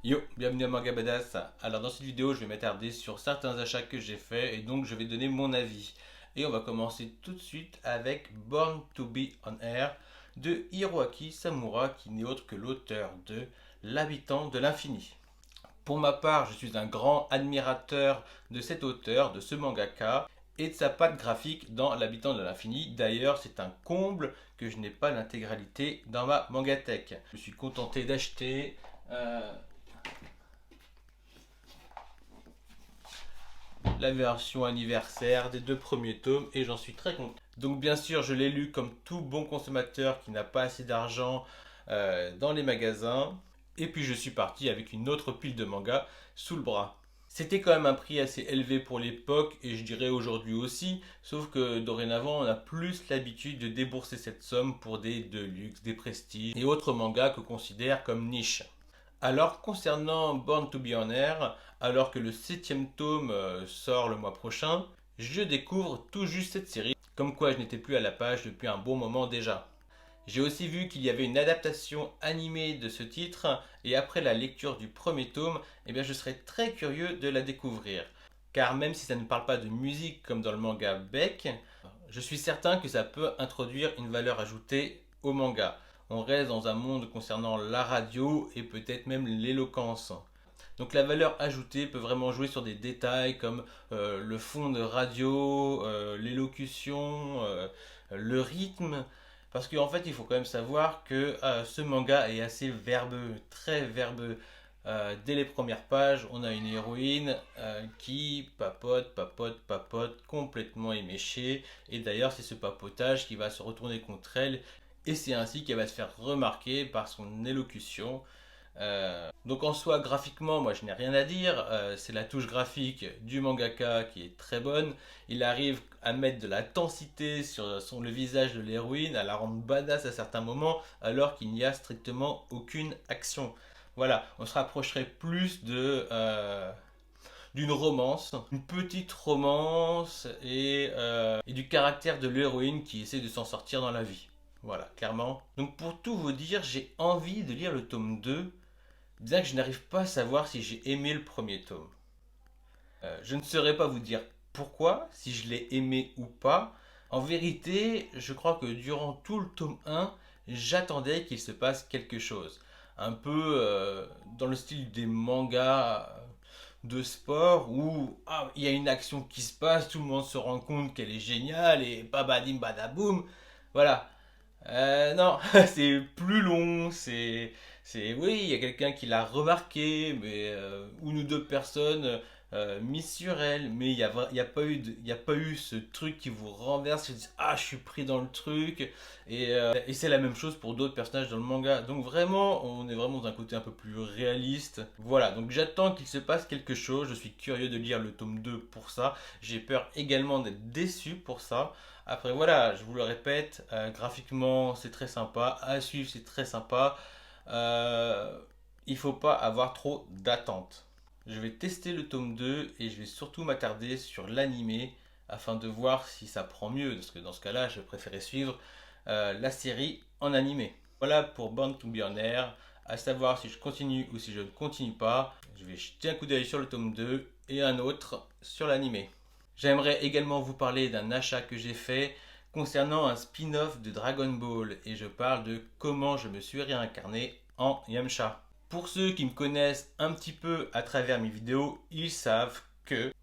Yo, bienvenue à Manga Badass. Alors dans cette vidéo, je vais m'attarder sur certains achats que j'ai faits et donc je vais donner mon avis. Et on va commencer tout de suite avec Born to Be on Air de Hiroaki Samura qui n'est autre que l'auteur de L'habitant de l'infini. Pour ma part, je suis un grand admirateur de cet auteur, de ce mangaka et de sa patte graphique dans L'habitant de l'infini. D'ailleurs, c'est un comble que je n'ai pas l'intégralité dans ma mangatech. Je me suis contenté d'acheter la version anniversaire des deux premiers tomes et j'en suis très content. Donc bien sûr, je l'ai lu comme tout bon consommateur qui n'a pas assez d'argent dans les magasins. Et puis je suis parti avec une autre pile de mangas sous le bras. C'était quand même un prix assez élevé pour l'époque et je dirais aujourd'hui aussi, sauf que dorénavant on a plus l'habitude de débourser cette somme pour des deluxe, des prestiges et autres mangas que considère comme niche. Alors, concernant Born to Be on Air, alors que le septième tome sort le mois prochain, je découvre tout juste cette série, comme quoi je n'étais plus à la page depuis un bon moment déjà. J'ai aussi vu qu'il y avait une adaptation animée de ce titre, et après la lecture du premier tome, eh bien, je serais très curieux de la découvrir. Car même si ça ne parle pas de musique comme dans le manga Beck, je suis certain que ça peut introduire une valeur ajoutée au manga. On reste dans un monde concernant la radio et peut-être même l'éloquence. Donc la valeur ajoutée peut vraiment jouer sur des détails comme le fond de radio, l'élocution, le rythme. Parce qu'en fait, il faut quand même savoir que ce manga est assez verbeux, très verbeux. Dès les premières pages, on a une héroïne qui papote, papote, papote, complètement éméchée. Et d'ailleurs, c'est ce papotage qui va se retourner contre elle. Et c'est ainsi qu'elle va se faire remarquer par son élocution. Donc en soi, graphiquement, moi je n'ai rien à dire. C'est la touche graphique du mangaka qui est très bonne. Il arrive à mettre de la densité sur le visage de l'héroïne, à la rendre badass à certains moments, alors qu'il n'y a strictement aucune action. Voilà, on se rapprocherait plus d'une romance, une petite romance et du caractère de l'héroïne qui essaie de s'en sortir dans la vie. Voilà, clairement. Donc pour tout vous dire, j'ai envie de lire le tome 2, bien que je n'arrive pas à savoir si j'ai aimé le premier tome. Je ne saurais pas vous dire pourquoi, si je l'ai aimé ou pas. En vérité, je crois que durant tout le tome 1, j'attendais qu'il se passe quelque chose. Un peu dans le style des mangas de sport où il y a une action qui se passe, tout le monde se rend compte qu'elle est géniale et babadim badaboum. Voilà. Non, c'est plus long, oui, il y a quelqu'un qui l'a remarqué, mais une ou deux personnes mises sur elle, mais il y a pas eu ce truc qui vous renverse, qui dit, ah, je suis pris dans le truc, et c'est la même chose pour d'autres personnages dans le manga. Donc vraiment, on est vraiment dans un côté un peu plus réaliste. Voilà, donc j'attends qu'il se passe quelque chose, je suis curieux de lire le tome 2 pour ça, j'ai peur également d'être déçu pour ça. Après voilà, je vous le répète, graphiquement c'est très sympa, à suivre c'est très sympa. Euh, il faut pas avoir trop d'attentes. Je vais tester le tome 2 et je vais surtout m'attarder sur l'animé afin de voir si ça prend mieux, parce que dans ce cas-là, je préférais suivre la série en animé. Voilà pour Born to Be on Air. À savoir si je continue ou si je ne continue pas, je vais jeter un coup d'œil sur le tome 2 et un autre sur l'animé. J'aimerais également vous parler d'un achat que j'ai fait concernant un spin-off de Dragon Ball et je parle de comment je me suis réincarné en Yamcha. Pour ceux qui me connaissent un petit peu à travers mes vidéos, ils savent qu'il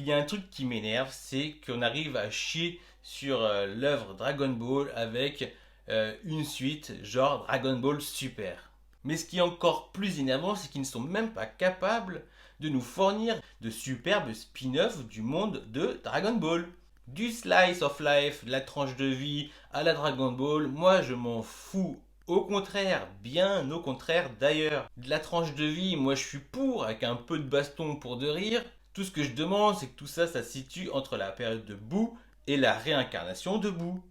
y a un truc qui m'énerve, c'est qu'on arrive à chier sur l'œuvre Dragon Ball avec une suite genre Dragon Ball Super. Mais ce qui est encore plus énervant, c'est qu'ils ne sont même pas capables de nous fournir de superbes spin-offs du monde de Dragon Ball. Du slice of life, de la tranche de vie à la Dragon Ball, moi je m'en fous. Au contraire, bien au contraire d'ailleurs. De la tranche de vie, moi je suis pour, avec un peu de baston pour de rire. Tout ce que je demande, c'est que tout ça, ça se situe entre la période de Boo et la réincarnation de Boo.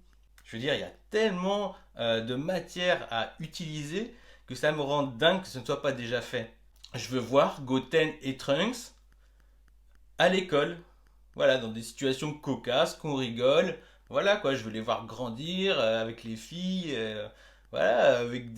Je veux dire, il y a tellement de matière à utiliser que ça me rend dingue que ce ne soit pas déjà fait. Je veux voir Goten et Trunks à l'école. Voilà, dans des situations cocasses, qu'on rigole. Voilà quoi, je veux les voir grandir avec les filles. Voilà, avec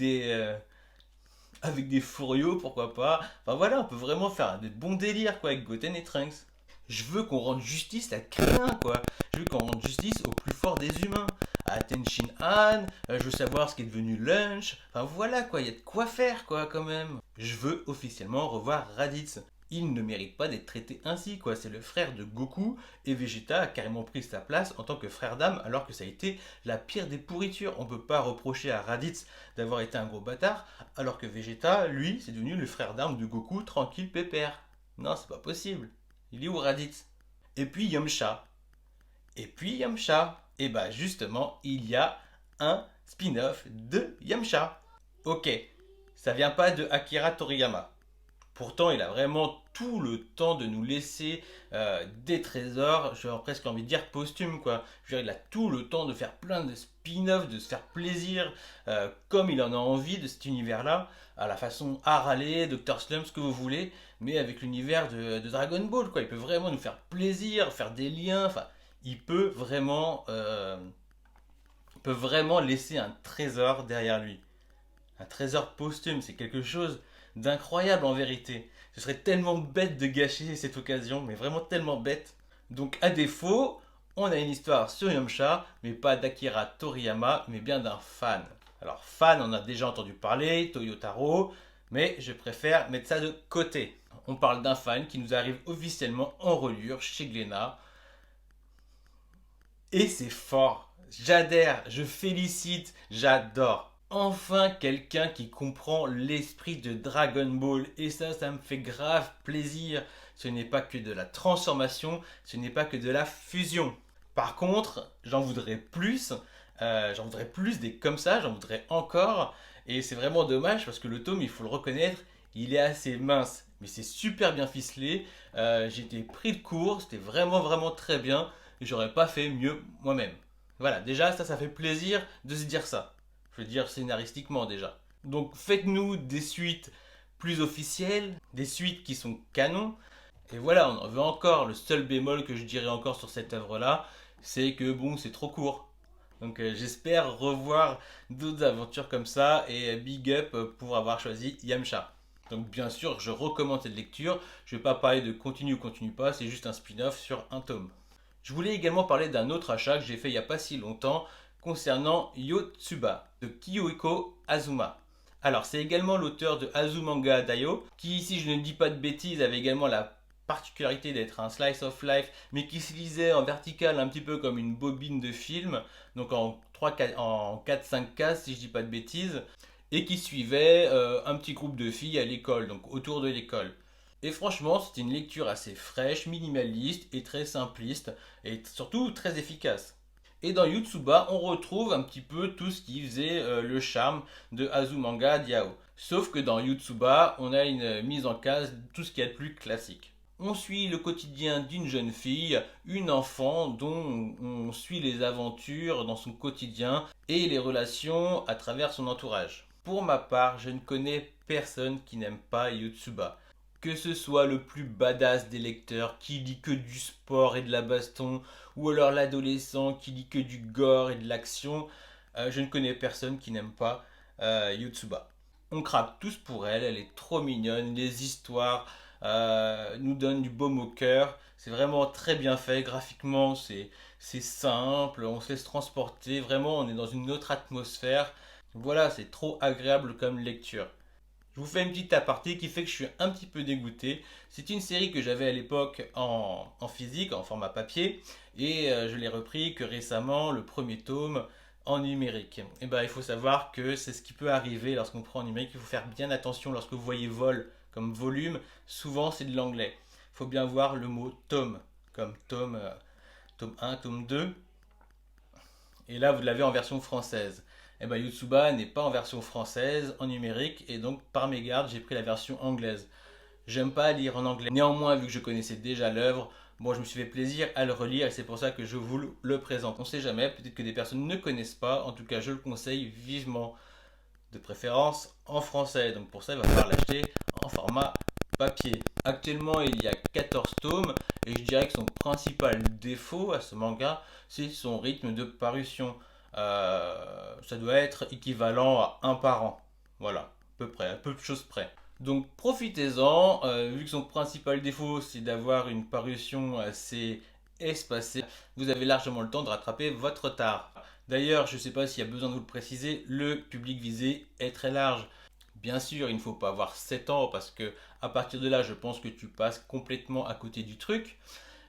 avec des Furios, pourquoi pas. Enfin voilà, on peut vraiment faire des bons délires quoi avec Goten et Trunks. Je veux qu'on rende justice à Krillin quoi. Je veux qu'on rende justice au plus fort des humains. À Tenshin Han, je veux savoir ce qui est devenu Lunch. Enfin voilà quoi, il y a de quoi faire quoi quand même. Je veux officiellement revoir Raditz. Il ne mérite pas d'être traité ainsi quoi. C'est le frère de Goku et Vegeta a carrément pris sa place en tant que frère d'âme alors que ça a été la pire des pourritures. On peut pas reprocher à Raditz d'avoir été un gros bâtard alors que Vegeta, lui, c'est devenu le frère d'armes de Goku tranquille pépère. Non, c'est pas possible. Il est où Raditz? Et puis Yamcha. Et puis Yamcha. Et bah justement, il y a un spin-off de Yamcha. Ok, ça vient pas de Akira Toriyama. Pourtant, il a vraiment tout le temps de nous laisser des trésors, j'ai presque envie de dire posthumes quoi. Je veux dire, il a tout le temps de faire plein de spin-offs, de se faire plaisir comme il en a envie de cet univers-là, à la façon Harale, Dr. Slump, ce que vous voulez, mais avec l'univers de Dragon Ball quoi. Il peut vraiment nous faire plaisir, faire des liens, enfin, il peut vraiment laisser un trésor derrière lui. Un trésor posthume, c'est quelque chose d'incroyable en vérité. Ce serait tellement bête de gâcher cette occasion, mais vraiment tellement bête. Donc à défaut, on a une histoire sur Yamcha, mais pas d'Akira Toriyama, mais bien d'un fan. Alors fan, on a déjà entendu parler, Toyotaro, mais je préfère mettre ça de côté. On parle d'un fan qui nous arrive officiellement en reliure chez Glénat. Et c'est fort. J'adhère, je félicite, j'adore. Enfin quelqu'un qui comprend l'esprit de Dragon Ball. Et ça me fait grave plaisir. Ce n'est pas que de la transformation, ce n'est pas que de la fusion. Par contre, j'en voudrais plus des comme ça, j'en voudrais encore. Et c'est vraiment dommage parce que le tome, il faut le reconnaître, il est assez mince. Mais c'est super bien ficelé. J'ai été pris de court, c'était vraiment très bien. Et j'aurais pas fait mieux moi-même. Voilà, déjà ça fait plaisir de se dire ça. Je veux dire scénaristiquement déjà. Donc faites-nous des suites plus officielles, des suites qui sont canons. Et voilà, on en veut encore. Le seul bémol que je dirais encore sur cette œuvre-là, c'est que bon, c'est trop court. Donc j'espère revoir d'autres aventures comme ça et big up pour avoir choisi Yamcha. Donc bien sûr, je recommande cette lecture. Je ne vais pas parler de continue ou continue pas, c'est juste un spin-off sur un tome. Je voulais également parler d'un autre achat que j'ai fait il n'y a pas si longtemps concernant Yotsuba de Kiyohiko Azuma. Alors c'est également l'auteur de Azumanga Daioh qui, si je ne dis pas de bêtises, avait également la particularité d'être un slice of life mais qui se lisait en vertical un petit peu comme une bobine de film, donc en 4-5 cases si je dis pas de bêtises, et qui suivait un petit groupe de filles à l'école, donc autour de l'école. Et franchement, c'est une lecture assez fraîche, minimaliste et très simpliste, et surtout très efficace. Et dans Yotsuba, on retrouve un petit peu tout ce qui faisait le charme de Azumanga Daioh. Sauf que dans Yotsuba, on a une mise en case de tout ce qu'il y a de plus classique. On suit le quotidien d'une jeune fille, une enfant dont on suit les aventures dans son quotidien et les relations à travers son entourage. Pour ma part, je ne connais personne qui n'aime pas Yotsuba. Que ce soit le plus badass des lecteurs qui lit que du sport et de la baston, ou alors l'adolescent qui lit que du gore et de l'action, je ne connais personne qui n'aime pas Yotsuba. On craque tous pour elle, elle est trop mignonne, les histoires nous donnent du baume au cœur, c'est vraiment très bien fait, graphiquement c'est simple, on se laisse transporter, vraiment on est dans une autre atmosphère. Voilà, c'est trop agréable comme lecture. Je vous fais une petite aparté qui fait que je suis un petit peu dégoûté. C'est une série que j'avais à l'époque en physique, en format papier, et je l'ai repris que récemment, le premier tome en numérique. Et ben, il faut savoir que c'est ce qui peut arriver lorsqu'on prend en numérique. Il faut faire bien attention lorsque vous voyez vol comme volume. Souvent, c'est de l'anglais. Il faut bien voir le mot tome, comme tome 1, tome 2. Et là, vous l'avez en version française. Et ben, Yotsuba n'est pas en version française, en numérique, et donc par mégarde, j'ai pris la version anglaise. J'aime pas lire en anglais. Néanmoins, vu que je connaissais déjà l'œuvre, bon, je me suis fait plaisir à le relire et c'est pour ça que je vous le présente. On sait jamais, peut-être que des personnes ne connaissent pas. En tout cas, je le conseille vivement, de préférence en français. Donc pour ça, il va falloir l'acheter en format papier. Actuellement, il y a 14 tomes et je dirais que son principal défaut à ce manga, c'est son rythme de parution. Ça doit être équivalent à un par an. Voilà. peu près, à peu de choses près. Donc profitez-en, vu que son principal défaut c'est d'avoir une parution assez espacée, vous avez largement le temps de rattraper votre retard. D'ailleurs, je ne sais pas s'il y a besoin de vous le préciser, le public visé est très large. Bien sûr, il ne faut pas avoir 7 ans parce que à partir de là, je pense que tu passes complètement à côté du truc.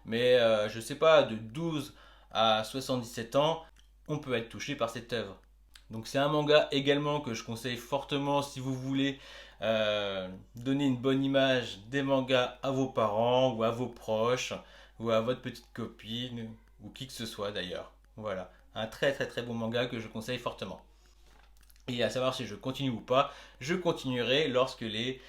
Mais je ne sais pas, de 12 à 77 ans, on peut être touché par cette œuvre. Donc c'est un manga également que je conseille fortement si vous voulez donner une bonne image des mangas à vos parents ou à vos proches ou à votre petite copine ou qui que ce soit d'ailleurs. Voilà, un très très très bon manga que je conseille fortement. Et à savoir si je continue ou pas, je continuerai lorsque les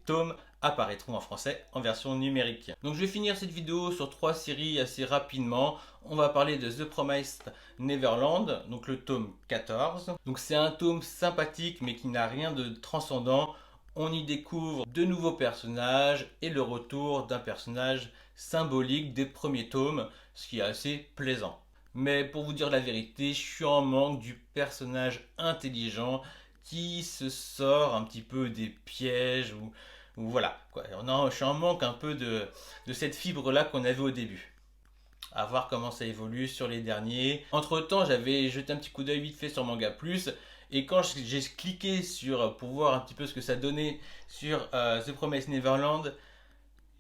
tomes apparaîtront en français en version numérique. Donc je vais finir cette vidéo sur 3 séries assez rapidement. On va parler de The Promised Neverland, donc le tome 14. Donc c'est un tome sympathique mais qui n'a rien de transcendant. On y découvre de nouveaux personnages et le retour d'un personnage symbolique des premiers tomes, ce qui est assez plaisant. Mais pour vous dire la vérité, je suis en manque du personnage intelligent qui se sort un petit peu des pièges ou voilà. Quoi. Je suis en manque un peu de cette fibre-là qu'on avait au début. À voir comment ça évolue sur les derniers. Entre temps, j'avais jeté un petit coup d'œil vite fait sur Manga Plus. Et quand j'ai cliqué pour voir un petit peu ce que ça donnait sur The Promised Neverland,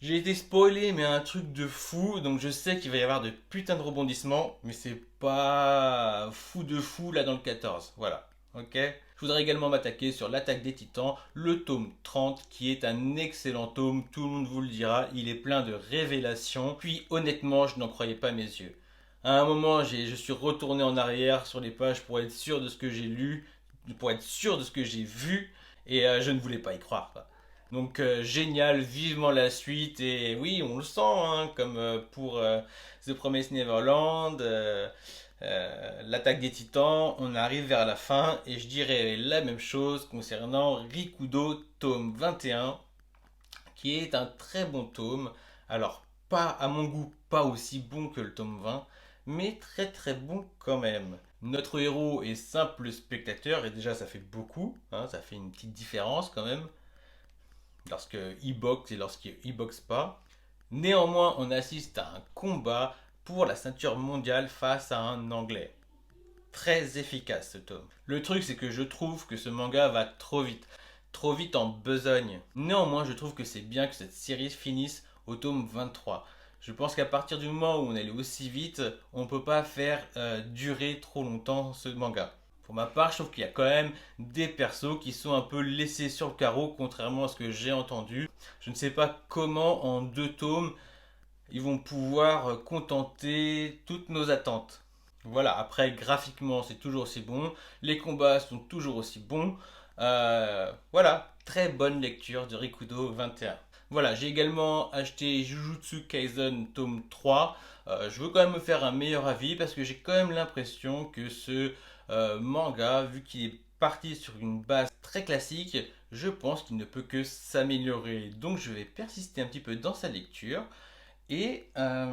j'ai été spoilé, mais un truc de fou. Donc je sais qu'il va y avoir de putains de rebondissements, mais c'est pas fou de fou là dans le 14. Voilà. Ok. Je voudrais également m'attaquer sur l'Attaque des Titans, le tome 30, qui est un excellent tome. Tout le monde vous le dira. Il est plein de révélations. Puis honnêtement, je n'en croyais pas mes yeux. À un moment, je suis retourné en arrière sur les pages pour être sûr de ce que j'ai lu, pour être sûr de ce que j'ai vu, et je ne voulais pas y croire. Quoi. Donc génial, vivement la suite et oui on le sent hein, comme pour The Promised Neverland, l'attaque des titans, on arrive vers la fin et je dirais la même chose concernant Rikudo tome 21 qui est un très bon tome, alors pas à mon goût pas aussi bon que le tome 20 mais très très bon quand même. Notre héros est simple spectateur et déjà ça fait beaucoup, hein, ça fait une petite différence quand même lorsqu'il boxe et lorsqu'il boxe pas. Néanmoins, on assiste à un combat pour la ceinture mondiale face à un Anglais. Très efficace ce tome. Le truc, c'est que je trouve que ce manga va trop vite en besogne. Néanmoins, je trouve que c'est bien que cette série finisse au tome 23. Je pense qu'à partir du moment où on allait aussi vite, on ne peut pas faire durer trop longtemps ce manga. Pour ma part, je trouve qu'il y a quand même des persos qui sont un peu laissés sur le carreau, contrairement à ce que j'ai entendu. Je ne sais pas comment en 2 tomes ils vont pouvoir contenter toutes nos attentes. Voilà, après graphiquement c'est toujours aussi bon, les combats sont toujours aussi bons. Voilà, très bonne lecture de Rikudo 21. Voilà, j'ai également acheté Jujutsu Kaisen tome 3. Je veux quand même me faire un meilleur avis parce que j'ai quand même l'impression que ce manga, vu qu'il est parti sur une base très classique, je pense qu'il ne peut que s'améliorer. Donc je vais persister un petit peu dans sa lecture. Et à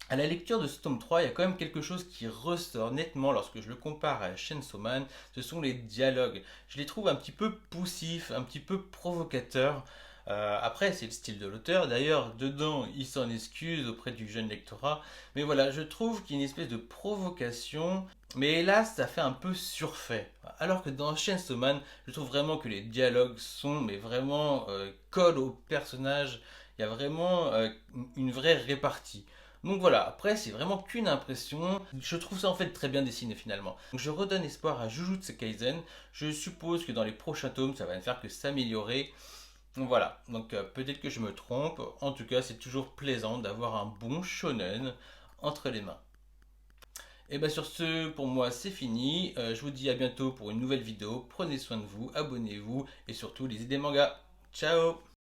la lecture de ce tome 3, il y a quand même quelque chose qui ressort nettement lorsque je le compare à Chainsaw Man, ce sont les dialogues. Je les trouve un petit peu poussifs, un petit peu provocateurs. Après, c'est le style de l'auteur. D'ailleurs, dedans, il s'en excuse auprès du jeune lectorat. Mais voilà, je trouve qu'il y a une espèce de provocation. Mais hélas, ça fait un peu surfait. Alors que dans Chainsaw Man, je trouve vraiment que les dialogues sont, mais vraiment, collent au personnage. Il y a vraiment une vraie répartie. Donc voilà, après c'est vraiment qu'une impression. Je trouve ça en fait très bien dessiné finalement. Donc je redonne espoir à Jujutsu Kaisen. Je suppose que dans les prochains tomes ça va ne faire que s'améliorer. Donc voilà, donc peut-être que je me trompe. En tout cas c'est toujours plaisant d'avoir un bon shonen entre les mains. Et bien sur ce, pour moi c'est fini. Je vous dis à bientôt pour une nouvelle vidéo. Prenez soin de vous, abonnez-vous et surtout lisez des mangas. Ciao!